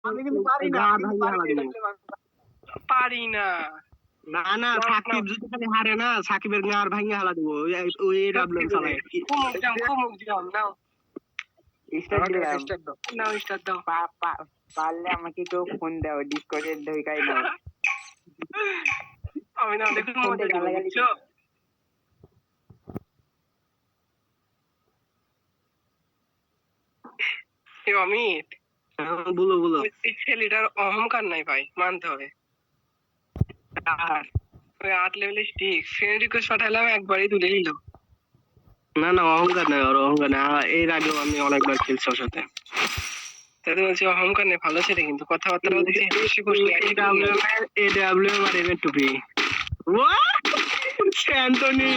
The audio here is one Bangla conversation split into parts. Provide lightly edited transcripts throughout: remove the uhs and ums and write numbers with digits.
আমি কিন্তু পারি না, গাঁড় আমি কিন্তু ভাঙিয়ে পারি না, হালা এটা দেবো। খেলে পারি না। না না, সাকিব যদি খালি হারে না, সাকিবের গাঁড় ভাঙিয়ে হালা দেবো। ওই ডাবলুএম চালায়। কুমুক যাও, কুমুক যাও, নাও স্টার্ট দিলাম। স্টার্ট দাও, নাও স্টার্ট দাও। পারলে আমাকে কেউ ফোন দাও, ডিসকর্ডের ঢোকাই নাও। আমি না দেখুন মজা দিব, গালাগালি বুঝছো? এ অমিত, বলো বলো। ওই ছেলেটার অহংকার নাই ভাই, মানতে হবে। ওই 8 লেভেলের স্টিক ফ্রেন্ড রিকোয়েস্ট পাঠালাম, একবারই তুলে নিল। না না, অহংকার নাই, ওর অহংকার নাই। এর আগেও আমি অনেকবার খেলছি ওর সাথে। তাতে বলছি অহংকার নেই, ভালো ছেলে, কিন্তু কথাবার্তাও দেখছি হাসি খুশি। এডব্লিউএম আর এম টুপি। অ্যান্টনি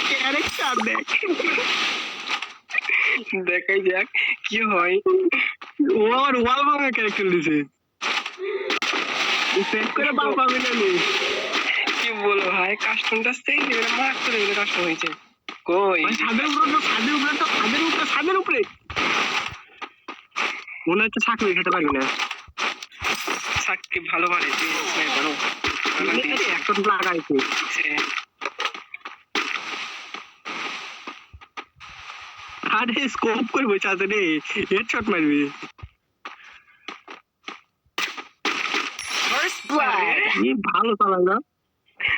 ক্যারেক্টার দেখ, দেখাই যাক কি হয়। ও আমার ওয়াল ভাঙা ক্যারেক্টার দিছে। সেট করে বাল পাবে না নি। কি বলো ভাই, কাস্টমটা সেই লেভেলে মার্ক করে দিলে কাস্টম হয়েছে। কই ছাদের উপরে মনে হচ্ছে চাকরি খেতে পারবি না। সাকিব ভালো পারে, ভালো একটা লাগাইছে। আরে স্কোপ করবো চাতে রে, হেডশট মারবি। First blood. ভালো চালায় না।